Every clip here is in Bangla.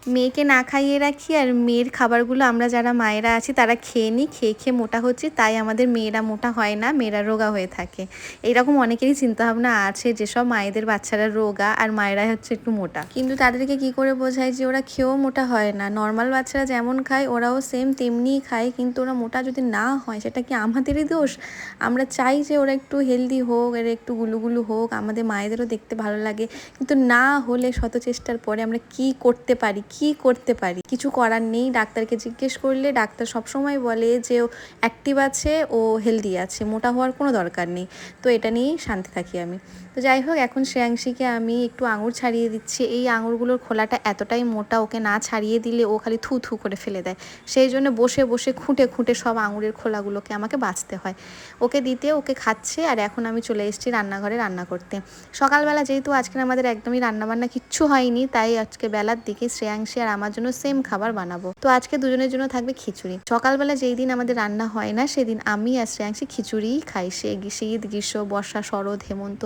মেয়েকে না খাইয়ে রাখি আর মেয়ের খাবারগুলো আমরা যারা মায়েরা আছি তারা খেয়ে নিই, খেয়ে খেয়ে মোটা হচ্ছে, তাই আমাদের মেয়েরা মোটা হয় না, মেয়েরা রোগা হয়ে থাকে। এইরকম অনেকেরই চিন্তাভাবনা আছে যেসব মায়েদের বাচ্চারা রোগা আর মায়েরা হচ্ছে একটু মোটা, কিন্তু তাদেরকে কি করে বোঝায় যে ওরা খেয়েও মোটা হয় না। নর্মাল বাচ্চারা যেমন খায় ওরাও সেম তেমনিই খায়, কিন্তু ওরা মোটা যদি না হয় সেটা কি আমাদেরই দোষ? আমরা চাই যে ওরা একটু হেলদি হোক, এরা একটু গুলুগুলু হোক, আমাদের মায়েদেরও দেখতে ভালো লাগে, কিন্তু না হলে শত চেষ্টার পরে আমরা কি করতে পারি? কিছু করার নেই। ডাক্তারকে জিজ্ঞেস করলে ডাক্তার সবসময় বলে যে ও অ্যাক্টিভ আছে, ও হেলদি আছে, মোটা হওয়ার কোনো দরকার নেই। তো এটা নিয়েই শান্তি থাকি আমি। তো যাই হোক, এখন শ্রেয়াংশীকে আমি একটু আঙুর ছাড়িয়ে দিচ্ছি। এই আঙুরগুলোর খোলাটা এতটাই মোটা, ওকে না ছাড়িয়ে দিলে ও খালি থু থু করে ফেলে দেয়। সেই জন্য বসে বসে খুঁটে খুঁটে সব আঙুরের খোলাগুলোকে আমাকে বাছতে হয়। ওকে দিতে ওকে খাচ্ছে, আর এখন আমি চলে এসেছি রান্নাঘরে রান্না করতে। সকালবেলা যেহেতু আজকে আমাদের একদমই রান্নাবান্না কিচ্ছু হয়নি, তাই আজকে বেলার দিকে শ্রেয়াংশী আর আমার জন্য সেম খাবার বানাবো। তো আজকে দুজনের জন্য থাকবে খিচুড়ি। সকালবেলা যেই দিন আমাদের রান্না হয় না সেদিন আমি আর শ্রেয়াংশী খিচুড়িই খাই। সে শীত, গ্রীষ্ম, বর্ষা, শরৎ, হেমন্ত,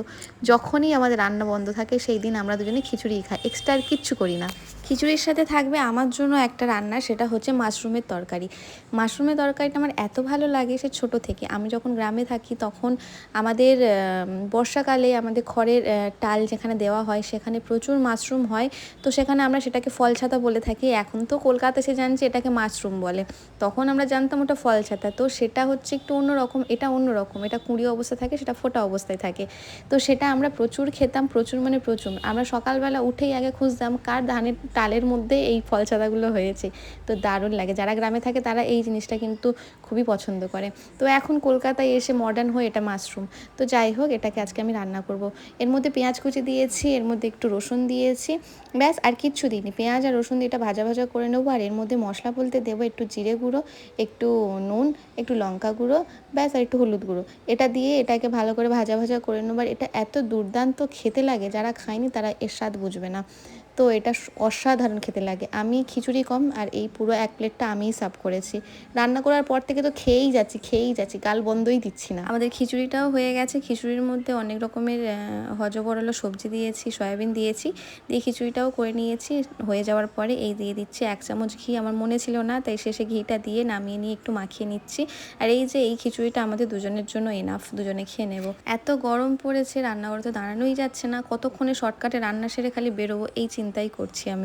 যখনই আমাদের রান্না বন্ধ থাকে সেই দিন আমরা দুজনে খিচুড়িই খাই, এক্সট্রা আর কিচ্ছু করি না। খিচুড়ির সাথে থাকবে আমার জন্য একটা রান্না, সেটা হচ্ছে মাশরুমের তরকারি। মাশরুমের তরকারিটা আমার এত ভালো লাগে সে ছোটো থেকে। আমি যখন গ্রামে থাকি তখন আমাদের বর্ষাকালে আমাদের খড়ের টাল যেখানে দেওয়া হয় সেখানে প্রচুর মাশরুম হয়। তো সেখানে আমরা সেটাকে ফলছাতা বলে থাকি। এখন তো কলকাতা এসে জানছি এটাকে মাশরুম বলে, তখন আমরা জানতাম ওটা ফলছাতা। তো সেটা হচ্ছে একটু অন্যরকম, এটা অন্যরকম, এটা কুঁড়ি অবস্থা থাকে, সেটা ফোটা অবস্থায় থাকে। তো সেটা আমরা প্রচুর খেতাম, প্রচুর মানে প্রচুর। আমরা সকালবেলা উঠেই আগে খুঁজতাম কার ধানের টালের মধ্যে এই ফলছাতাগুলো হয়েছে। তো দারুণ লাগে, যারা গ্রামে থাকে তারা এই জিনিসটা কিন্তু খুবই পছন্দ করে। তো এখন কলকাতায় এসে মডার্ন হয়ে এটা মাশরুম। তো যাই হোক, এটাকে আজকে আমি রান্না করব। এর মধ্যে পেঁয়াজ কুচি দিয়েছি, এর মধ্যে একটু রসুন দিয়েছি, ব্যাস আর কিচ্ছু দিইনি। পেঁয়াজ আর রসুন দিয়ে এটা ভাজা ভাজা করে নেবো। আর এর মধ্যে মশলা বলতে দেবো একটু জিরে গুঁড়ো, একটু নুন, একটু লঙ্কা গুঁড়ো, ব্যাস আর একটু হলুদ গুঁড়ো। এটা দিয়ে এটাকে ভালো করে ভাজা ভাজা করে নেবো। আর এটা এত দুর্দান্ত খেতে লাগে, যারা খায়নি তারা এর স্বাদ বুঝবে না। তো এটা অসাধারণ খেতে লাগে। আমি খিচুড়ি কম আর এই পুরো এক প্লেটটা আমিই সার্ভ করেছি। রান্না করার পর থেকে তো খেয়েই যাচ্ছি, গাল বন্ধই দিচ্ছি না। আমাদের খিচুড়িটাও হয়ে গেছে। খিচুড়ির মধ্যে অনেক রকমের হজবরল সবজি দিয়েছি, সয়াবিন দিয়েছি, দিয়ে খিচুড়িটাও করে নিয়েছি। হয়ে যাওয়ার পরে এই দিয়ে দিচ্ছি 1 চামচ ঘি। আমার মনে ছিল না, তাই শেষে ঘিটা দিয়ে নামিয়ে নিয়ে একটু মাখিয়ে নিচ্ছি। আর এই যে এই খিচুড়িটা আমাদের দুজনের জন্য এনাফ, দুজনে খেয়ে নেব। এত গরম পড়েছে, রান্নাঘরে তো দাঁড়ানোই যাচ্ছে না। কতক্ষণে শর্টকাটে রান্না সেরে খালি বেরোবো এই চিন্তাই করছি আমি।